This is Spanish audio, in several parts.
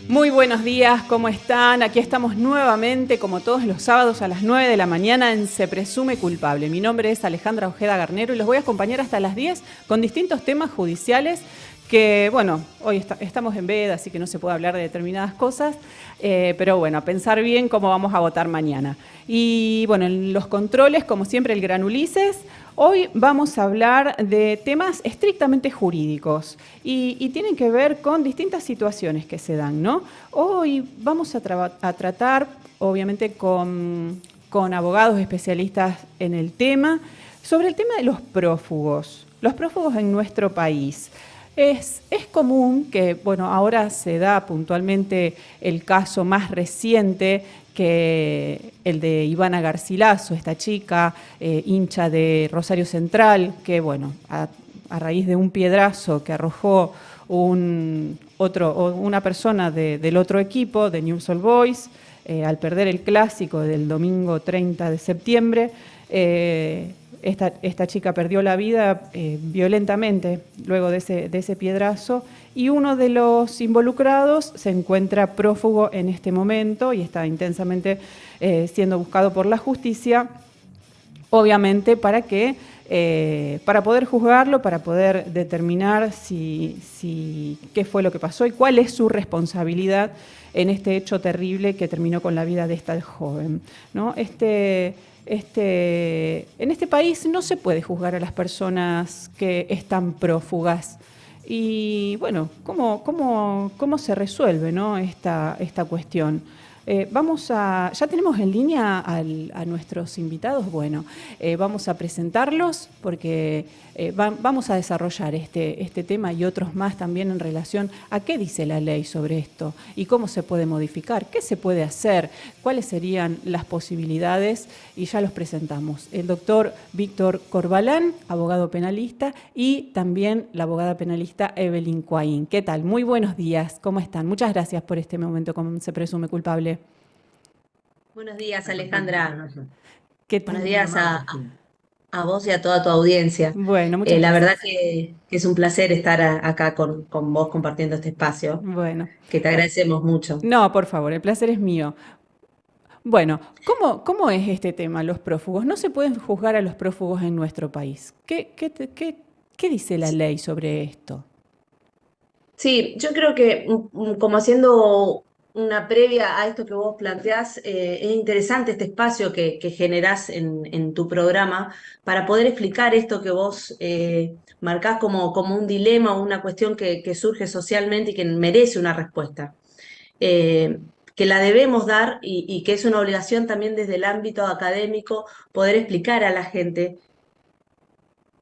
Muy buenos días, ¿cómo están? Aquí estamos nuevamente, como todos los sábados a las 9 de la mañana en Se Presume Culpable. Mi nombre es Alejandra Ojeda Garnero y los voy a acompañar hasta las 10 con distintos temas judiciales que, bueno, hoy estamos en veda, así que no se puede hablar de determinadas cosas, pero bueno, a pensar bien cómo vamos a votar mañana. Y bueno, en los controles, como siempre, el gran Ulises. Hoy vamos a hablar de temas estrictamente jurídicos y tienen que ver con distintas situaciones que se dan, ¿no? Hoy vamos a tratar, obviamente, con abogados especialistas en el tema, sobre el tema de los prófugos en nuestro país. Es común que, bueno, ahora se da puntualmente el caso más reciente, que el de Ivana Garcilaso, esta chica hincha de Rosario Central, que bueno, a raíz de un piedrazo que arrojó una persona del otro equipo, de Newell's Old Boys, al perder el clásico del domingo 30 de septiembre, esta chica perdió la vida violentamente luego de ese piedrazo, y uno de los involucrados se encuentra prófugo en este momento y está intensamente siendo buscado por la justicia, obviamente para poder juzgarlo, para poder determinar qué fue lo que pasó y cuál es su responsabilidad en este hecho terrible que terminó con la vida de esta joven, ¿no? En este país no se puede juzgar a las personas que están prófugas. Y bueno, ¿cómo se resuelve, ¿no? esta cuestión? Ya tenemos en línea a nuestros invitados. Bueno, vamos a presentarlos porque vamos a desarrollar este tema y otros más también en relación a qué dice la ley sobre esto y cómo se puede modificar, qué se puede hacer, cuáles serían las posibilidades, y ya los presentamos. El doctor Víctor Corbalán, abogado penalista, y también la abogada penalista Evelyn Coaín. ¿Qué tal? Muy buenos días, ¿cómo están? Muchas gracias por este momento con Se Presume Culpable. Buenos días, Alejandra. ¿Qué Buenos tal? días a vos y a toda tu audiencia. Bueno, muchas La verdad gracias. que es un placer estar acá con vos compartiendo este espacio, Bueno, que te agradecemos mucho. no, por favor, el placer es mío. Bueno, ¿cómo es este tema, los prófugos? No se pueden juzgar a los prófugos en nuestro país. ¿Qué dice la ley sobre esto? Sí, yo creo que como haciendo una previa a esto que vos planteás, es interesante este espacio que generás en tu programa para poder explicar esto que vos marcás como un dilema o una cuestión que surge socialmente y que merece una respuesta. eh, que la debemos dar y que es una obligación también desde el ámbito académico poder explicar a la gente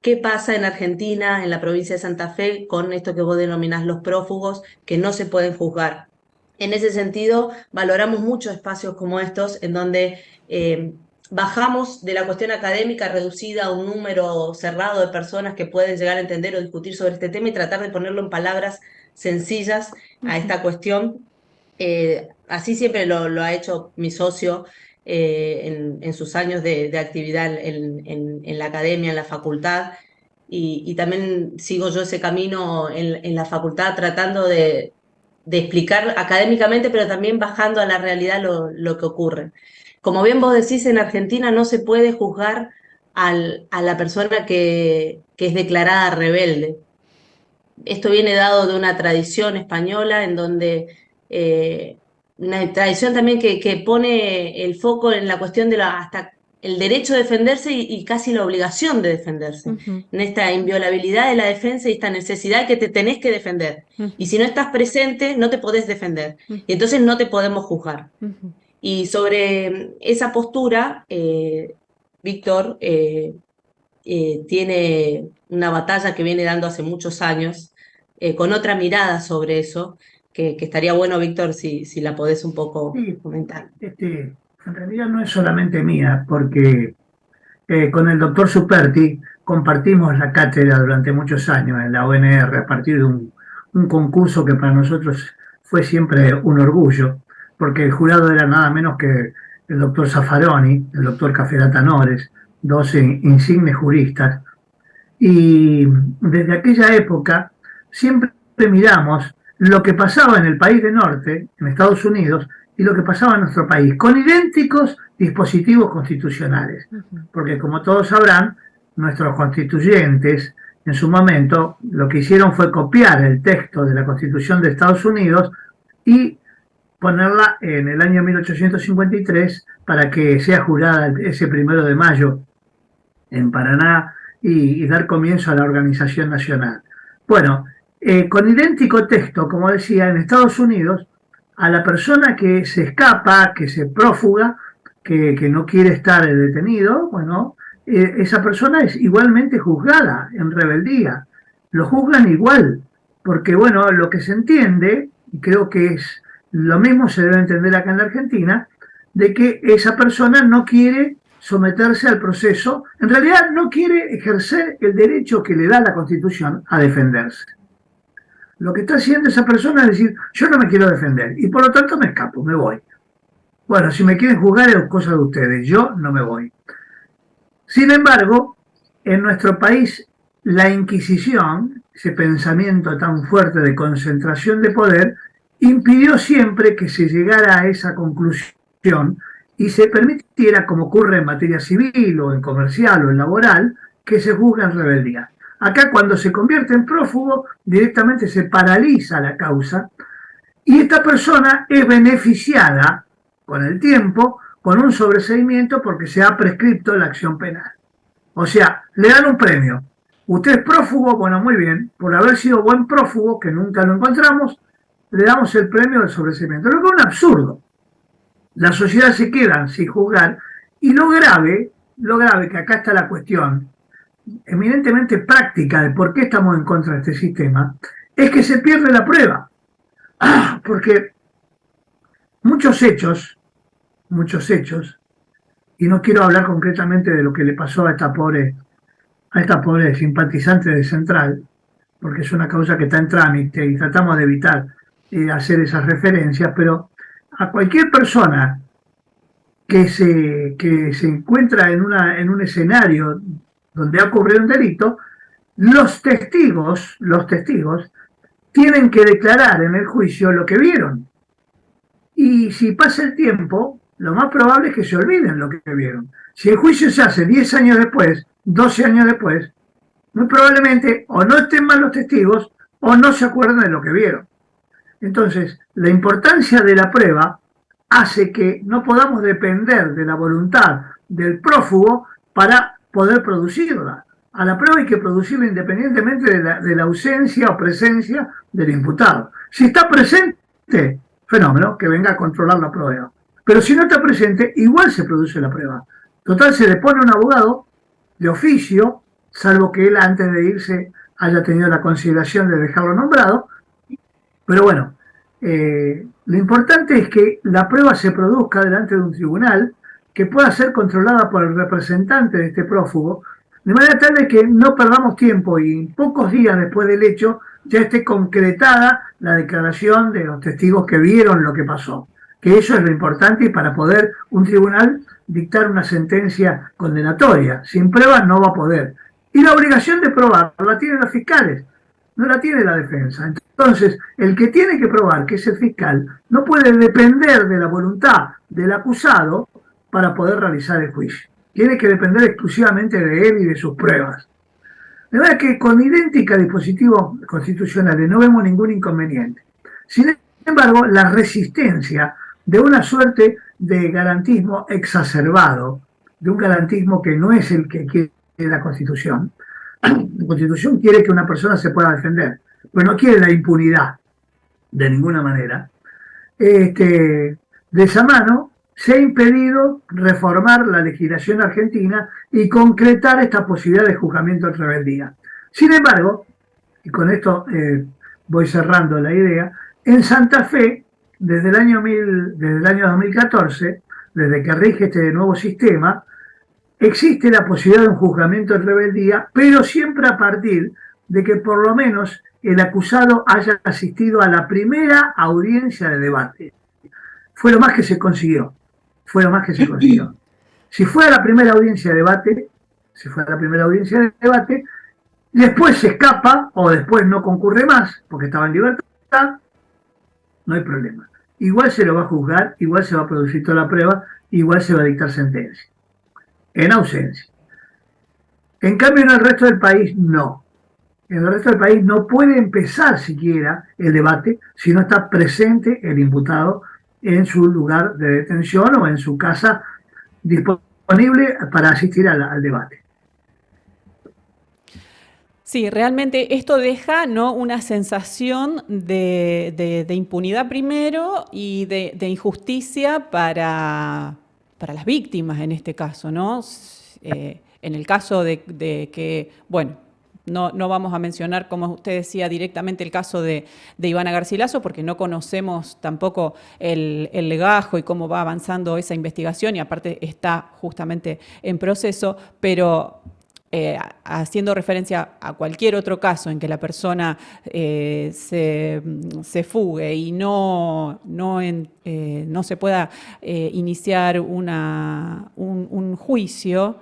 qué pasa en Argentina, en la provincia de Santa Fe, con esto que vos denominás los prófugos, que no se pueden juzgar. En ese sentido, valoramos muchos espacios como estos, en donde bajamos de la cuestión académica reducida a un número cerrado de personas que pueden llegar a entender o discutir sobre este tema y tratar de ponerlo en palabras sencillas a esta cuestión. Así siempre lo ha hecho mi socio en sus años de actividad en la academia, en la facultad, y también sigo yo ese camino en la facultad tratando de explicar académicamente, pero también bajando a la realidad lo que ocurre. Como bien vos decís, en Argentina no se puede juzgar a la persona que es declarada rebelde. Esto viene dado de una tradición española en donde una tradición también que pone el foco en la cuestión de hasta el derecho a defenderse y casi la obligación de defenderse, Ujú, en esta inviolabilidad de la defensa y esta necesidad que te tenés que defender. Y ujú, si no estás presente, no te podés defender. Y ujú, entonces no te podemos juzgar. ujú. Y sobre esa postura, Víctor tiene una batalla que viene dando hace muchos años, con otra mirada sobre eso, que estaría bueno, Víctor, si la podés un poco Sí, comentar. en realidad no es solamente mía, porque con el doctor Superti compartimos la cátedra durante muchos años en la ONR a partir de un concurso que para nosotros fue siempre un orgullo, porque el jurado era nada menos que el doctor Zaffaroni, el doctor Caferata Nores, dos insignes juristas, y desde aquella época siempre miramos lo que pasaba en el país del norte, en Estados Unidos, y lo que pasaba en nuestro país, con idénticos dispositivos constitucionales. Porque como todos sabrán, nuestros constituyentes en su momento lo que hicieron fue copiar el texto de la Constitución de Estados Unidos y ponerla en el año 1853 para que sea jurada ese 1 de mayo en Paraná y dar comienzo a la organización nacional. Bueno, con idéntico texto, como decía, en Estados Unidos, a la persona que se escapa, que se prófuga, que no quiere estar detenido, bueno, esa persona es igualmente juzgada en rebeldía. Lo juzgan igual, porque bueno, lo que se entiende, y creo que es lo mismo se debe entender acá en la Argentina, de que esa persona no quiere someterse al proceso, en realidad no quiere ejercer el derecho que le da la Constitución a defenderse. Lo que está haciendo esa persona es decir, yo no me quiero defender y por lo tanto me escapo, me voy. Bueno, si me quieren juzgar es cosa de ustedes, yo no me voy. Sin embargo, en nuestro país la Inquisición, ese pensamiento tan fuerte de concentración de poder, impidió siempre que se llegara a esa conclusión y se permitiera, como ocurre en materia civil o en comercial o en laboral, que se juzgue en rebeldía. Acá cuando se convierte en prófugo, directamente se paraliza la causa y esta persona es beneficiada con el tiempo, con un sobreseimiento porque se ha prescripto la acción penal. O sea, le dan un premio. Usted es prófugo, bueno, muy bien, por haber sido buen prófugo, que nunca lo encontramos, le damos el premio del sobreseimiento. Lo que es un absurdo. La sociedad se queda sin juzgar y lo grave, que acá está la cuestión, eminentemente práctica de por qué estamos en contra de este sistema, es que se pierde la prueba. Porque muchos hechos, y no quiero hablar concretamente de lo que le pasó a esta pobre simpatizante de Central, porque es una causa que está en trámite y tratamos de evitar hacer esas referencias, pero a cualquier persona que se encuentra en un escenario donde ha ocurrido un delito, los testigos tienen que declarar en el juicio lo que vieron. Y si pasa el tiempo, lo más probable es que se olviden lo que vieron. Si el juicio se hace 10 años después, 12 años después, muy probablemente o no estén mal los testigos o no se acuerdan de lo que vieron. Entonces, la importancia de la prueba hace que no podamos depender de la voluntad del prófugo para poder producirla. A la prueba hay que producirla independientemente de la ausencia o presencia del imputado. Si está presente, fenómeno, que venga a controlar la prueba. Pero si no está presente, igual se produce la prueba. Total, se le pone un abogado de oficio, salvo que él antes de irse haya tenido la consideración de dejarlo nombrado. Pero bueno, lo importante es que la prueba se produzca delante de un tribunal que pueda ser controlada por el representante de este prófugo, de manera tal de que no perdamos tiempo y pocos días después del hecho ya esté concretada la declaración de los testigos que vieron lo que pasó. Que eso es lo importante y para poder un tribunal dictar una sentencia condenatoria. Sin pruebas no va a poder. Y la obligación de probar la tienen los fiscales, no la tiene la defensa. Entonces, el que tiene que probar, que es el fiscal, no puede depender de la voluntad del acusado para poder realizar el juicio. Tiene que depender exclusivamente de él y de sus pruebas. De verdad que con idénticos dispositivos constitucionales no vemos ningún inconveniente. Sin embargo, la resistencia de una suerte de garantismo exacerbado, de un garantismo que no es el que quiere la Constitución. La Constitución quiere que una persona se pueda defender, pero no quiere la impunidad de ninguna manera. De esa mano se ha impedido reformar la legislación argentina y concretar esta posibilidad de juzgamiento en rebeldía. Sin embargo, y con esto voy cerrando la idea, en Santa Fe, desde el año 2014, desde que rige este nuevo sistema, existe la posibilidad de un juzgamiento en rebeldía, pero siempre a partir de que por lo menos el acusado haya asistido a la primera audiencia de debate. Fue lo más que se consiguió. Si fue a la primera audiencia de debate, después se escapa o después no concurre más, porque estaba en libertad, no hay problema. Igual se lo va a juzgar, igual se va a producir toda la prueba, igual se va a dictar sentencia, en ausencia. En cambio, en el resto del país, no. En el resto del país no puede empezar siquiera el debate si no está presente el imputado en su lugar de detención o en su casa disponible para asistir al debate. Sí, realmente esto deja, ¿no?, una sensación de impunidad primero y de injusticia para las víctimas en este caso, ¿no? En el caso de que, bueno, no vamos a mencionar, como usted decía, directamente el caso de Ivana Garcilaso, porque no conocemos tampoco el legajo y cómo va avanzando esa investigación, y aparte está justamente en proceso, pero haciendo referencia a cualquier otro caso en que la persona se fugue y no se pueda iniciar un juicio,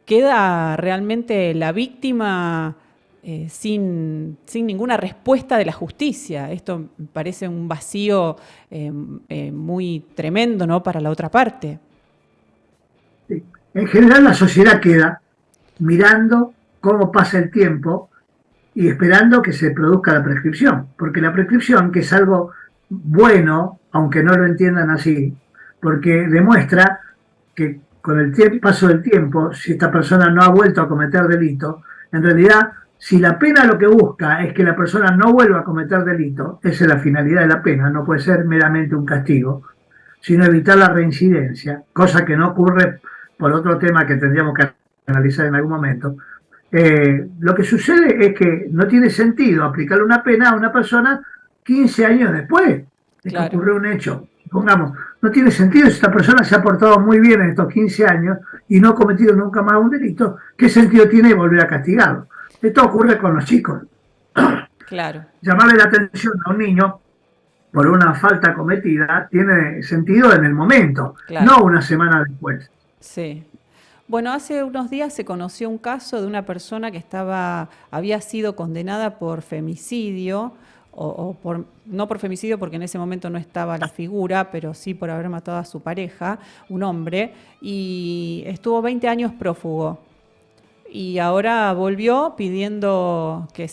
queda realmente la víctima sin ninguna respuesta de la justicia. Esto me parece un vacío muy tremendo, ¿no?, para la otra parte. Sí. En general la sociedad queda mirando cómo pasa el tiempo y esperando que se produzca la prescripción, porque la prescripción, que es algo bueno, aunque no lo entiendan así, porque demuestra que con el paso del tiempo, si esta persona no ha vuelto a cometer delito, en realidad, si la pena lo que busca es que la persona no vuelva a cometer delito, esa es la finalidad de la pena, no puede ser meramente un castigo, sino evitar la reincidencia, cosa que no ocurre por otro tema que tendríamos que analizar en algún momento. Lo que sucede es que no tiene sentido aplicarle una pena a una persona 15 años después de que ocurrió un hecho. Pongamos, no tiene sentido si esta persona se ha portado muy bien en estos 15 años y no ha cometido nunca más un delito, ¿qué sentido tiene volver a castigarlo? Esto ocurre con los chicos. Claro. Llamarle la atención a un niño por una falta cometida tiene sentido en el momento, claro, no una semana después. Sí. Bueno, hace unos días se conoció un caso de una persona que había sido condenada por femicidio, no por femicidio porque en ese momento no estaba la figura, pero sí por haber matado a su pareja, un hombre, y estuvo 20 años prófugo. Y ahora volvió pidiendo que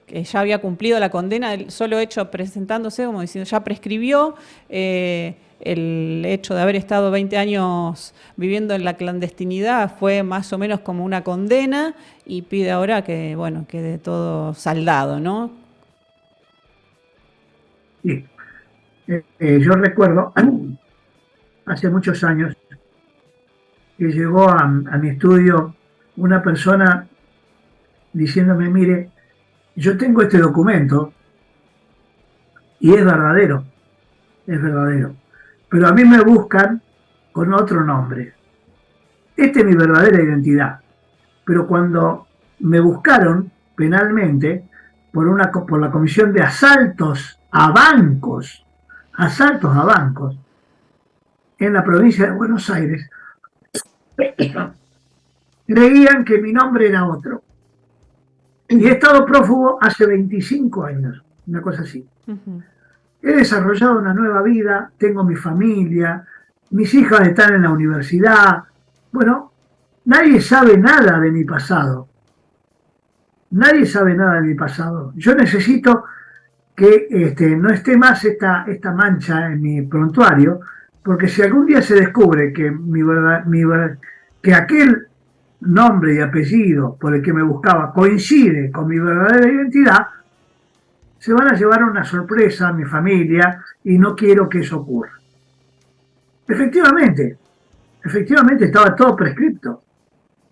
que ya había cumplido la condena, el solo hecho presentándose, como diciendo, ya prescribió, el hecho de haber estado 20 años viviendo en la clandestinidad fue más o menos como una condena, y pide ahora que, bueno, quede todo saldado, ¿no? Sí. Yo recuerdo, hace muchos años, que llegó a mi estudio una persona diciéndome, mire, yo tengo este documento y es verdadero, pero a mí me buscan con otro nombre. Esta es mi verdadera identidad, pero cuando me buscaron penalmente por la comisión de asaltos a bancos en la provincia de Buenos Aires, creían que mi nombre era otro. Y he estado prófugo hace 25 años, una cosa así. Uh-huh. He desarrollado una nueva vida, tengo mi familia, mis hijas están en la universidad. Bueno, nadie sabe nada de mi pasado. Yo necesito que no esté más esta mancha en mi prontuario, porque si algún día se descubre que que aquel nombre y apellido por el que me buscaba coincide con mi verdadera identidad, se van a llevar una sorpresa a mi familia y no quiero que eso ocurra. Efectivamente estaba todo prescripto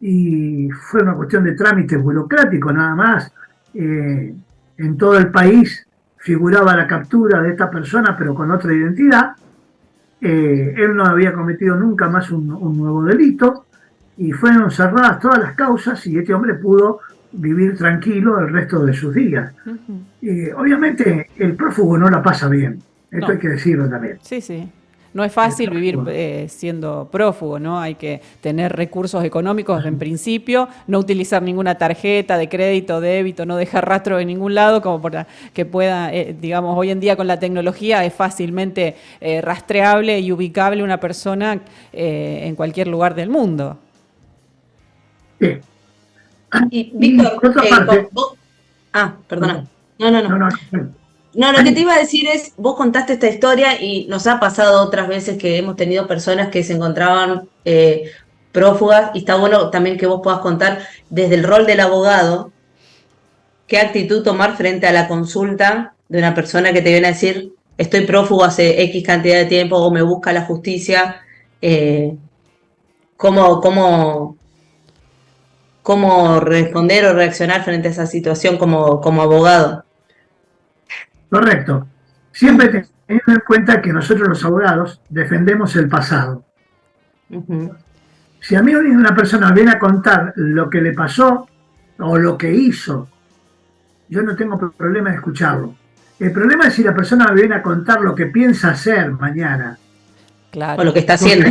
y fue una cuestión de trámites burocráticos nada más. En todo el país figuraba la captura de esta persona pero con otra identidad. Él no había cometido nunca más un nuevo delito y fueron cerradas todas las causas y este hombre pudo vivir tranquilo el resto de sus días. Uh-huh. Obviamente el prófugo no la pasa bien, esto no. Hay que decirlo también. Sí. no es fácil vivir siendo prófugo, ¿no? Hay que tener recursos económicos en principio, no utilizar ninguna tarjeta de crédito, débito, no dejar rastro en ningún lado, como para que pueda, digamos, hoy en día con la tecnología es fácilmente rastreable y ubicable una persona en cualquier lugar del mundo. Sí. Y Víctor, por otra parte, perdona. No, lo que te iba a decir es, vos contaste esta historia y nos ha pasado otras veces que hemos tenido personas que se encontraban prófugas, y está bueno también que vos puedas contar desde el rol del abogado qué actitud tomar frente a la consulta de una persona que te viene a decir estoy prófugo hace X cantidad de tiempo o me busca la justicia. ¿Cómo responder o reaccionar frente a esa situación como abogado? Correcto. Siempre teniendo en cuenta que nosotros los abogados defendemos el pasado. Uh-huh. Si a mí una persona viene a contar lo que le pasó o lo que hizo, yo no tengo problema de escucharlo. El problema es si la persona me viene a contar lo que piensa hacer mañana. Claro. O lo que está haciendo.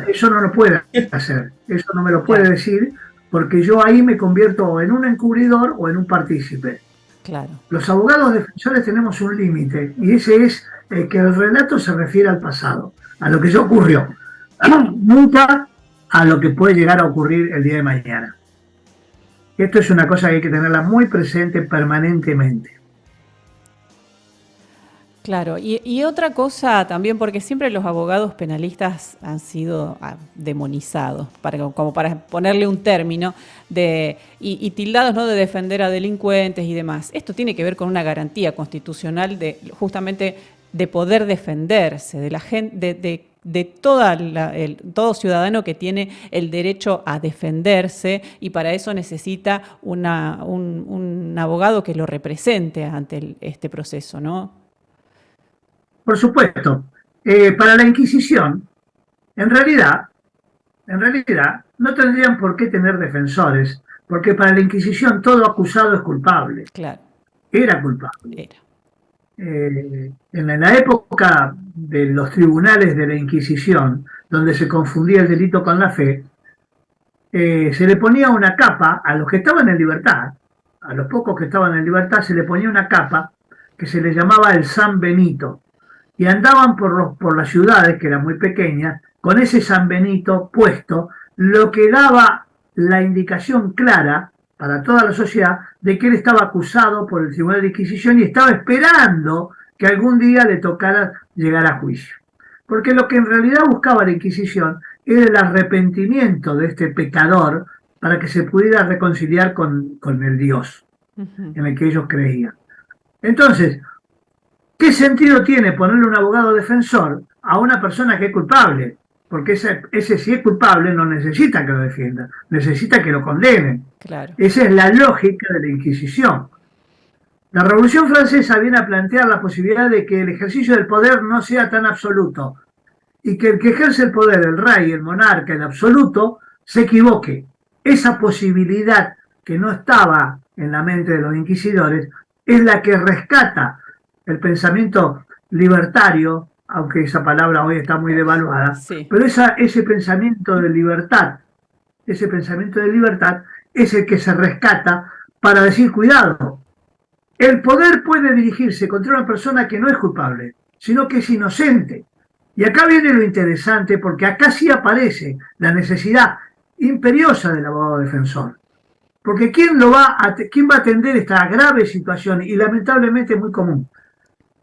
Eso no lo puede hacer. Eso no me lo puede decir, porque yo ahí me convierto en un encubridor o en un partícipe. Claro. Los abogados defensores tenemos un límite, y ese es que el relato se refiere al pasado, a lo que ya ocurrió, nunca a lo que puede llegar a ocurrir el día de mañana. Esto es una cosa que hay que tenerla muy presente permanentemente. Claro, y otra cosa también, porque siempre los abogados penalistas han sido demonizados, como para ponerle un término, y tildados, ¿no?, de defender a delincuentes y demás. Esto tiene que ver con una garantía constitucional justamente de poder defenderse, de la gente, de todo ciudadano que tiene el derecho a defenderse, y para eso necesita un abogado que lo represente ante este proceso, ¿no? Por supuesto, para la Inquisición, en realidad, no tendrían por qué tener defensores, porque para la Inquisición todo acusado es culpable. Claro. Era culpable. En la época de los tribunales de la Inquisición, donde se confundía el delito con la fe, se le ponía una capa a los que estaban en libertad, a los pocos que estaban en libertad se le ponía una capa que se le llamaba el San Benito. Y andaban por las ciudades, que eran muy pequeñas, con ese San Benito puesto, lo que daba la indicación clara para toda la sociedad de que él estaba acusado por el Tribunal de Inquisición y estaba esperando que algún día le tocara llegar a juicio. Porque lo que en realidad buscaba la Inquisición era el arrepentimiento de este pecador para que se pudiera reconciliar con el Dios en el que ellos creían. Entonces, ¿qué sentido tiene ponerle un abogado defensor a una persona que es culpable? Porque ese si es culpable no necesita que lo defienda, necesita que lo condenen. Claro. Esa es la lógica de la Inquisición. La Revolución Francesa viene a plantear la posibilidad de que el ejercicio del poder no sea tan absoluto y que el que ejerce el poder, el rey, el monarca, el absoluto, se equivoque. Esa posibilidad que no estaba en la mente de los inquisidores es la que rescata el pensamiento libertario, aunque esa palabra hoy está muy devaluada, sí. Pero ese pensamiento de libertad es el que se rescata para decir, cuidado, el poder puede dirigirse contra una persona que no es culpable, sino que es inocente. Y acá viene lo interesante, porque acá sí aparece la necesidad imperiosa del abogado defensor. Porque ¿quién va a atender esta grave situación? Y lamentablemente muy común.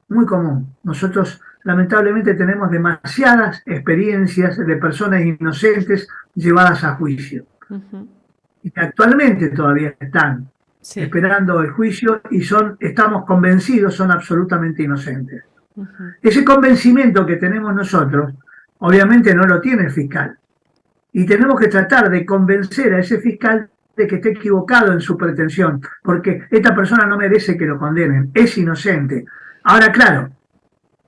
Muy común. Nosotros lamentablemente tenemos demasiadas experiencias de personas inocentes llevadas a juicio. Y que actualmente todavía están esperando el juicio y estamos convencidos, son absolutamente inocentes. Ese convencimiento que tenemos nosotros, obviamente no lo tiene el fiscal. Y tenemos que tratar de convencer a ese fiscal de que esté equivocado en su pretensión, porque esta persona no merece que lo condenen, es inocente. Ahora, claro,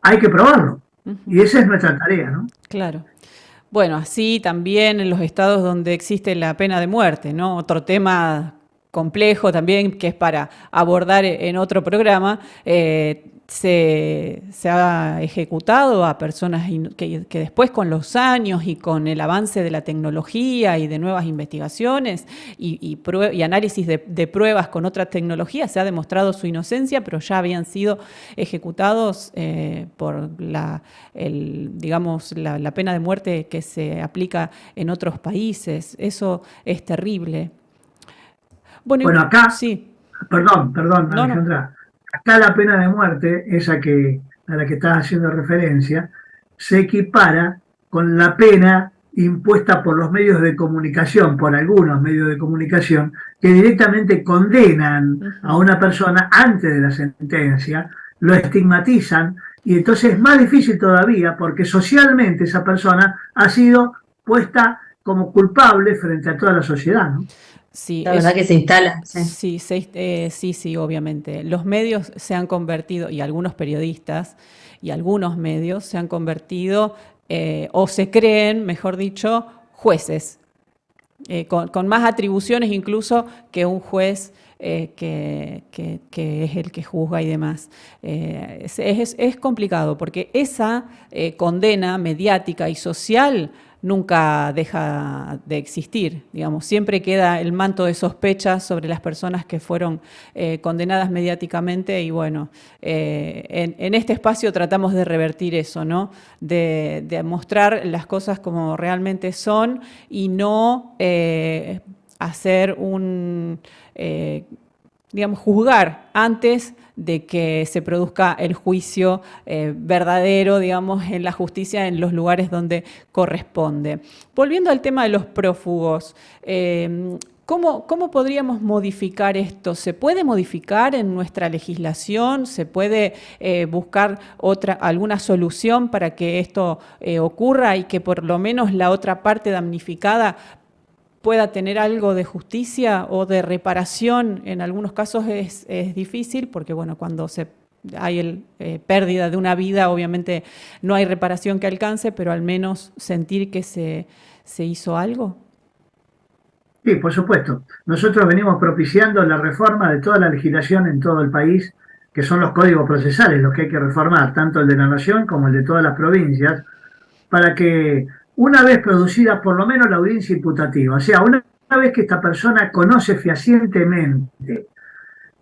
hay que probarlo. Y esa es nuestra tarea, ¿no? Claro. Bueno, así también en los estados donde existe la pena de muerte, ¿no? Otro tema complejo también que es para abordar en otro programa. se ha ejecutado a personas que después con los años y con el avance de la tecnología y de nuevas investigaciones y análisis de pruebas con otras tecnologías se ha demostrado su inocencia, pero ya habían sido ejecutados por digamos, la pena de muerte que se aplica en otros países. Eso es terrible. Bueno, acá, sí. Perdón, No, Alejandra. no. Acá la pena de muerte, esa a la que estás haciendo referencia, se equipara con la pena impuesta por los medios de comunicación, por algunos medios de comunicación, que directamente condenan a una persona antes de la sentencia, lo estigmatizan, y entonces es más difícil todavía porque socialmente esa persona ha sido puesta como culpable frente a toda la sociedad, ¿no? Sí, La verdad que se instala. Sí, sí, obviamente. Los medios se han convertido, y algunos periodistas y algunos medios se han convertido, o se creen, mejor dicho, jueces, con más atribuciones incluso que un juez que es el que juzga y demás. Es complicado porque esa condena mediática y social nunca deja de existir, digamos, siempre queda el manto de sospecha sobre las personas que fueron condenadas mediáticamente y bueno, en este espacio tratamos de revertir eso, ¿no? De mostrar las cosas como realmente son y no hacer digamos, juzgar antes de que se produzca el juicio verdadero, digamos, en la justicia en los lugares donde corresponde. Volviendo al tema de los prófugos, ¿cómo podríamos modificar esto? ¿Se puede modificar en nuestra legislación? ¿Se puede buscar alguna solución para que esto ocurra y que por lo menos la otra parte damnificada pueda tener algo de justicia o de reparación? En algunos casos es difícil porque, bueno, cuando hay pérdida de una vida, obviamente no hay reparación que alcance, pero al menos sentir que se hizo algo. Sí, por supuesto. Nosotros venimos propiciando la reforma de toda la legislación en todo el país, que son los códigos procesales los que hay que reformar, tanto el de la Nación como el de todas las provincias, para que una vez producida por lo menos la audiencia imputativa, o sea, una vez que esta persona conoce fehacientemente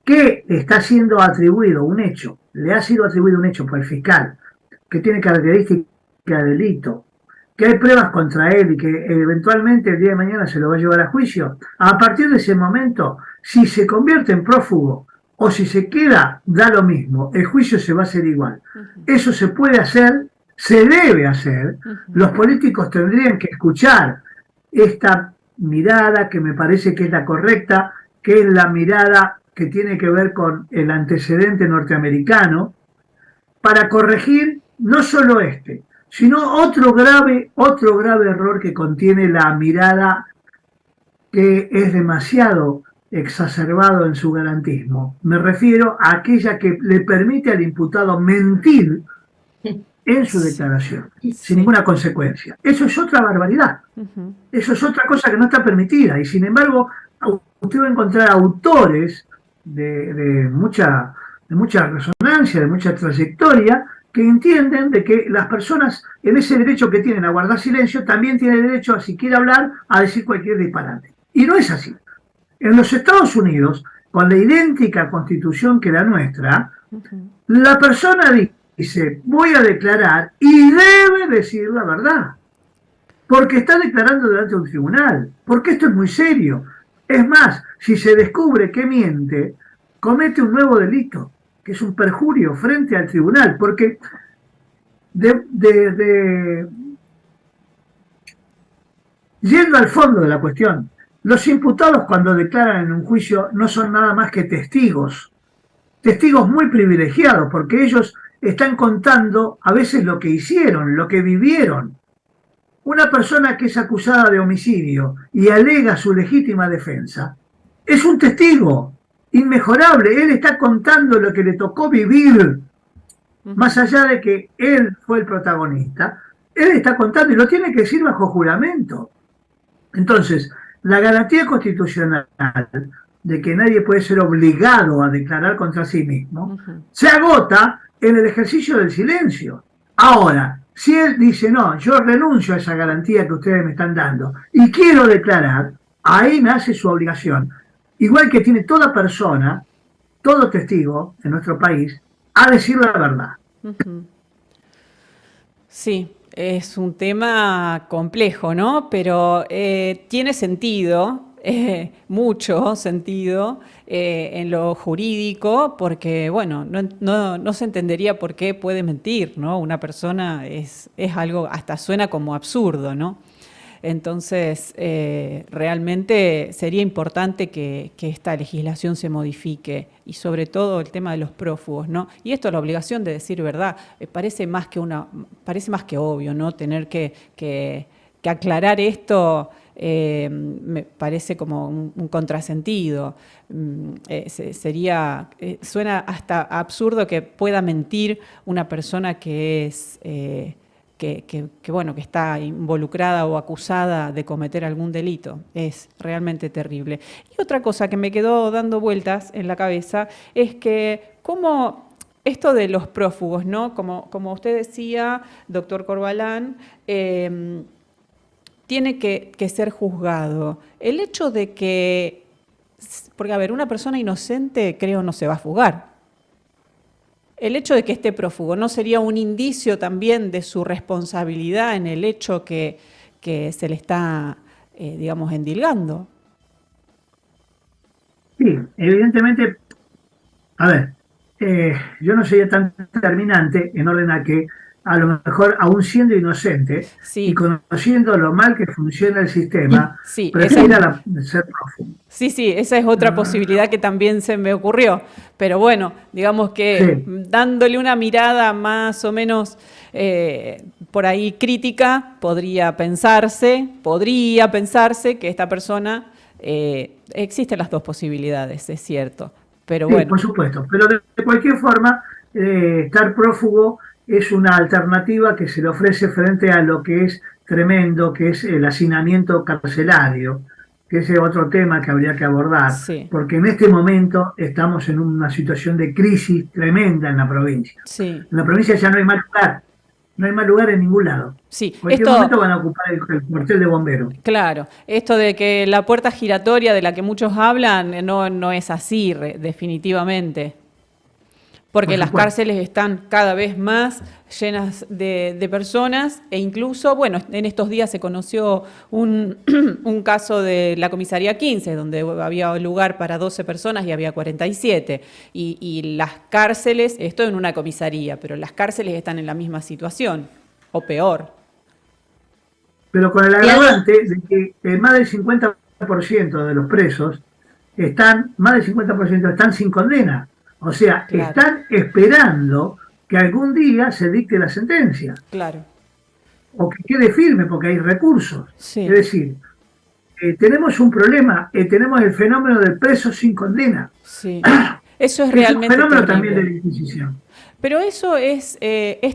que está siendo atribuido un hecho, le ha sido atribuido un hecho por el fiscal, que tiene características de delito, que hay pruebas contra él y que eventualmente el día de mañana se lo va a llevar a juicio, a partir de ese momento, si se convierte en prófugo o si se queda, da lo mismo, el juicio se va a hacer igual. Eso se puede hacer, se debe hacer. Los políticos tendrían que escuchar esta mirada que me parece que es la correcta, que es la mirada que tiene que ver con el antecedente norteamericano, para corregir no solo sino otro grave error que contiene la mirada que es demasiado exacerbado en su garantismo. Me refiero a aquella que le permite al imputado mentir en su declaración, sin ninguna consecuencia. Eso es otra barbaridad. Eso es otra cosa que no está permitida. Y sin embargo, usted va a encontrar autores de mucha resonancia, de mucha trayectoria, que entienden de que las personas, en ese derecho que tienen a guardar silencio, también tienen derecho a, si quiere hablar, a decir cualquier disparate. Y no es así. En los Estados Unidos, con la idéntica constitución que la nuestra, la persona dice, voy a declarar y debe decir la verdad, porque está declarando delante de un tribunal, porque esto es muy serio. Es más, si se descubre que miente, comete un nuevo delito, que es un perjurio frente al tribunal, porque yendo al fondo de la cuestión, los imputados cuando declaran en un juicio no son nada más que testigos muy privilegiados, porque ellos están contando a veces lo que hicieron, lo que vivieron. Una persona que es acusada de homicidio y alega su legítima defensa, es un testigo inmejorable. Él está contando lo que le tocó vivir, más allá de que él fue el protagonista. Él está contando y lo tiene que decir bajo juramento. Entonces, la garantía constitucional de que nadie puede ser obligado a declarar contra sí mismo, Ujú. se agota en el ejercicio del silencio. Ahora, si él dice, no, yo renuncio a esa garantía que ustedes me están dando y quiero declarar, ahí nace su obligación. Igual que tiene toda persona, todo testigo en nuestro país, a decir la verdad. Ujú. Sí, es un tema complejo, ¿no? Pero tiene sentido, mucho sentido en lo jurídico, porque, bueno, no se entendería por qué puede mentir, ¿no? Una persona es algo, hasta suena como absurdo, ¿no? Entonces, realmente sería importante que esta legislación se modifique y sobre todo el tema de los prófugos, ¿no? Y esto, la obligación de decir verdad, parece más que obvio, ¿no? Tener que aclarar esto me parece como un contrasentido. Suena hasta absurdo que pueda mentir una persona que es bueno, que está involucrada o acusada de cometer algún delito. Es realmente terrible. Y otra cosa que me quedó dando vueltas en la cabeza es que cómo esto de los prófugos, ¿no? Como usted decía, doctor Corbalán, tiene que ser juzgado. El hecho de que, porque a ver, una persona inocente creo no se va a fugar. El hecho de que esté prófugo, ¿no sería un indicio también de su responsabilidad en el hecho que se le está, digamos, endilgando? Sí, evidentemente, a ver, yo no sería tan determinante en orden a que a lo mejor, aún siendo inocente y Sí, conociendo lo mal que funciona el sistema, sí, prefiera ser prófugo. sí, esa es otra posibilidad que también se me ocurrió. Pero bueno, digamos que Sí, dándole una mirada más o menos por ahí crítica, podría pensarse que esta persona, existen las dos posibilidades, es cierto. Pero sí, bueno, por supuesto. Pero de cualquier forma, estar prófugo es una alternativa que se le ofrece frente a lo que es tremendo, que es el hacinamiento carcelario, que ese es otro tema que habría que abordar, sí, porque en este momento estamos en una situación de crisis tremenda en la provincia. sí. En la provincia ya no hay más lugar, no hay más lugar en ningún lado. Sí, En cualquier esto, momento van a ocupar el cuartel de bomberos. claro, esto de que la puerta giratoria de la que muchos hablan no es así, definitivamente. Por Porque las supuesto. cárceles están cada vez más llenas de personas e incluso, bueno, en estos días se conoció un caso de la comisaría 15, donde había lugar para 12 personas y había 47. Y las cárceles, esto en una comisaría, pero las cárceles están en la misma situación, o peor. Pero con el Y algo, agravante de que más del 50% de los presos más del 50% están sin condena. O sea, Claro, están esperando que algún día se dicte la sentencia claro. o que quede firme porque hay recursos. Es Sí, decir, tenemos un problema, tenemos el fenómeno del preso sin condena, sí. Eso es que es un realmente fenómeno también de terrible. la Inquisición. Pero eso es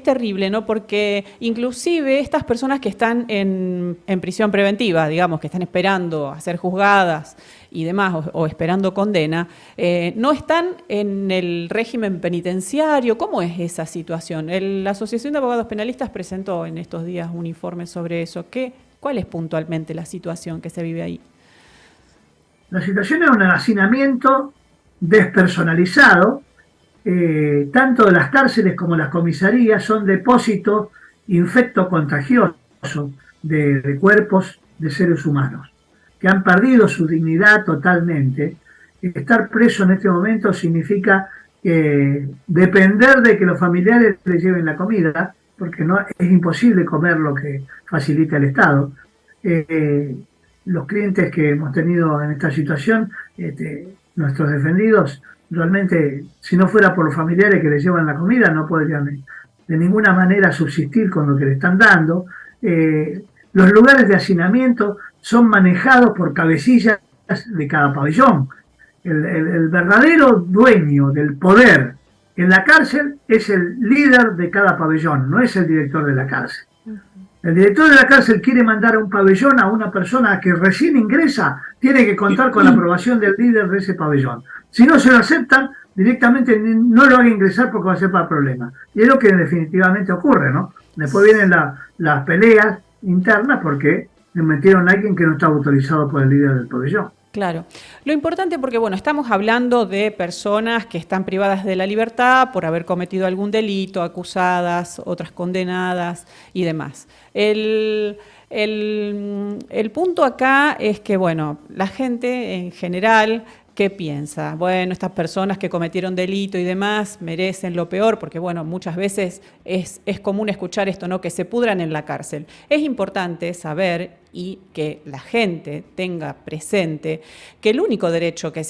terrible, ¿no? Porque inclusive estas personas que están en prisión preventiva, digamos, que están esperando a ser juzgadas y demás, o esperando condena, no están en el régimen penitenciario. ¿Cómo es esa situación? La Asociación de Abogados Penalistas presentó en estos días un informe sobre eso. ¿Cuál es puntualmente la situación que se vive ahí? La situación es un hacinamiento despersonalizado. Tanto las cárceles como las comisarías son depósitos infecto-contagiosos de cuerpos de seres humanos que han perdido su dignidad totalmente. Estar preso en este momento significa depender de que los familiares le lleven la comida, porque no es imposible comer lo que facilita el Estado. Eh, los clientes que hemos tenido en esta situación, nuestros defendidos, realmente, si no fuera por los familiares que les llevan la comida, no podrían de ninguna manera subsistir con lo que le están dando. Los lugares de hacinamiento son manejados por cabecillas de cada pabellón. El verdadero dueño del poder en la cárcel es el líder de cada pabellón, no es el director de la cárcel. El director de la cárcel quiere mandar a un pabellón a una persona que recién ingresa, tiene que contar con la aprobación del líder de ese pabellón. Si no se lo aceptan, directamente no lo haga ingresar porque va a ser para problemas. Y es lo que definitivamente ocurre, ¿no? Después vienen las peleas internas porque le metieron a alguien que no estaba autorizado por el líder del pabellón. Claro. Lo importante porque, bueno, estamos hablando de personas que están privadas de la libertad por haber cometido algún delito, acusadas, otras condenadas y demás. El punto acá es que, bueno, la gente en general, ¿qué piensa? Bueno, estas personas que cometieron delito y demás merecen lo peor, porque bueno, muchas veces es común escuchar esto, ¿no? Que se pudran en la cárcel. Es importante saber y que la gente tenga presente que el único derecho que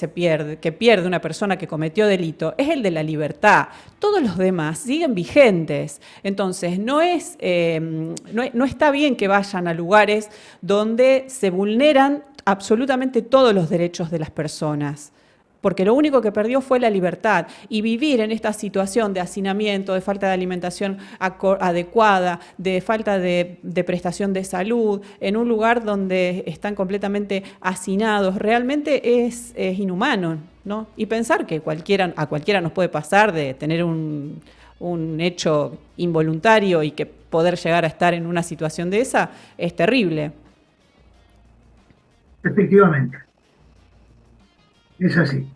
pierde una persona que cometió delito es el de la libertad. Todos los demás siguen vigentes. Entonces, no está bien que vayan a lugares donde se vulneran absolutamente todos los derechos de las personas, porque lo único que perdió fue la libertad. Y vivir en esta situación de hacinamiento, de falta de alimentación adecuada, de falta de prestación de salud, en un lugar donde están completamente hacinados, realmente es inhumano, ¿no? Y pensar que a cualquiera nos puede pasar de tener un hecho involuntario y que poder llegar a estar en una situación de esa es terrible. Efectivamente. Es así.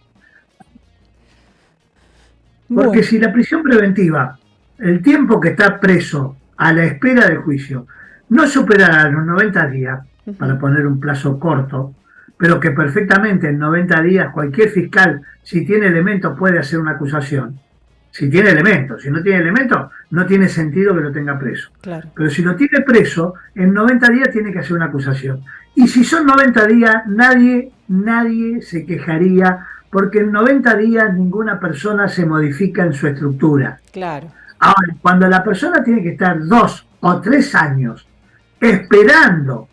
Porque Bueno. si la prisión preventiva, el tiempo que está preso a la espera del juicio, no superara los 90 días, para poner un plazo corto, pero que perfectamente en 90 días cualquier fiscal, si tiene elementos, puede hacer una acusación. Si tiene elementos, si no tiene elementos, no tiene sentido que lo tenga preso. Claro. Pero si lo tiene preso, en 90 días tiene que hacer una acusación. Y si son 90 días, nadie se quejaría, porque en 90 días ninguna persona se modifica en su estructura. Claro. Ahora, cuando la persona tiene que estar 2 o 3 años esperando,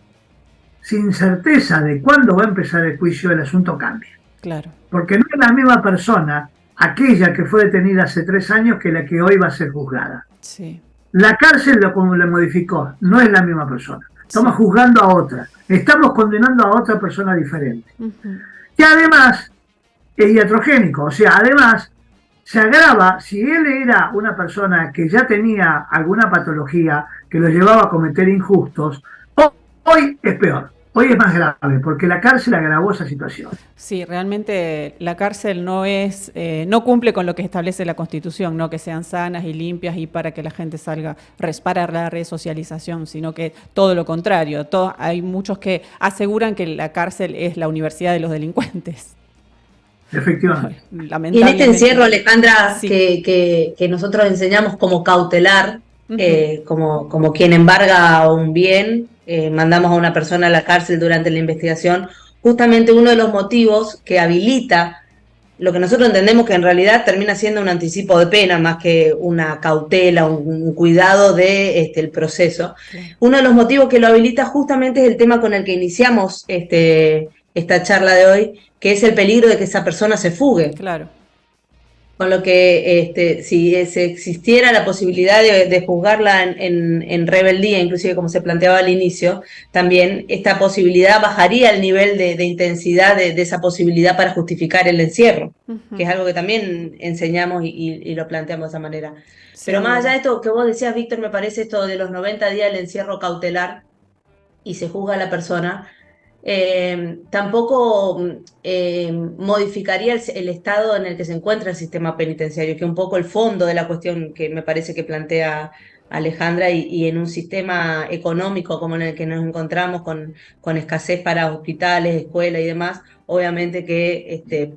sin certeza de cuándo va a empezar el juicio, el asunto cambia. Claro. Porque no es la misma persona aquella que fue detenida hace 3 años que la que hoy va a ser juzgada. Sí. La cárcel lo modificó, no es la misma persona. Estamos Sí. juzgando a otra, estamos condenando a otra persona diferente. Uh-huh. Que además es iatrogénico, o sea, además se agrava, si él era una persona que ya tenía alguna patología que lo llevaba a cometer injustos, hoy es peor. Hoy es más grave, porque la cárcel agravó esa situación. Sí, realmente la cárcel no cumple con lo que establece la Constitución, no que sean sanas y limpias y para que la gente salga, para la resocialización, sino que todo lo contrario. Hay muchos que aseguran que la cárcel es la universidad de los delincuentes. Efectivamente. Y en este encierro, Alejandra, sí. que nosotros enseñamos como cautelar, Uh-huh. como quien embarga un bien, mandamos a una persona a la cárcel durante la investigación, justamente uno de los motivos que habilita lo que nosotros entendemos que en realidad termina siendo un anticipo de pena más que una cautela, un cuidado de el proceso. Claro. Uno de los motivos que lo habilita justamente es el tema con el que iniciamos esta charla de hoy, que es el peligro de que esa persona se fugue. Claro. Con lo que si existiera la posibilidad de juzgarla en rebeldía, inclusive como se planteaba al inicio, también esta posibilidad bajaría el nivel de intensidad de esa posibilidad para justificar el encierro, que es algo que también enseñamos y lo planteamos de esa manera. Sí. Pero más allá de esto que vos decías, Víctor, me parece esto de los 90 días del encierro cautelar y se juzga a la persona, tampoco modificaría el estado en el que se encuentra el sistema penitenciario, que es un poco el fondo de la cuestión que me parece que plantea Alejandra, y en un sistema económico como en el que nos encontramos, con escasez para hospitales, escuelas y demás, obviamente que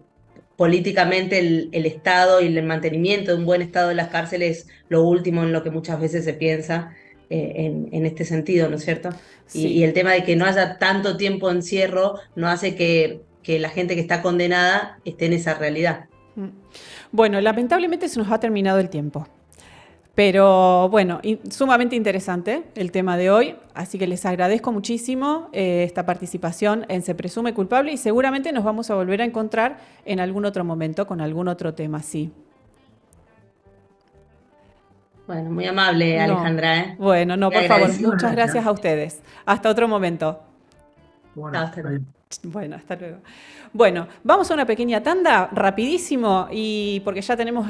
políticamente el Estado y el mantenimiento de un buen estado de las cárceles es lo último en lo que muchas veces se piensa. En este sentido, ¿no es cierto? Sí. Y el tema de que no haya tanto tiempo de encierro no hace que la gente que está condenada esté en esa realidad. Bueno, lamentablemente se nos ha terminado el tiempo. Pero bueno, sumamente interesante el tema de hoy, así que les agradezco muchísimo esta participación en Se Presume Culpable y seguramente nos vamos a volver a encontrar en algún otro momento con algún otro tema, sí. Bueno, muy amable, No. Alejandra, ¿eh? Bueno, no, Muy por favor, agradecida. muchas gracias a ustedes. Hasta otro momento. Bueno, Chao, hasta luego. Bueno, hasta luego. Bueno, vamos a una pequeña tanda, rapidísimo, y porque ya tenemos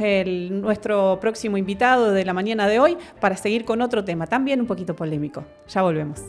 nuestro próximo invitado de la mañana de hoy para seguir con otro tema, también un poquito polémico. Ya volvemos.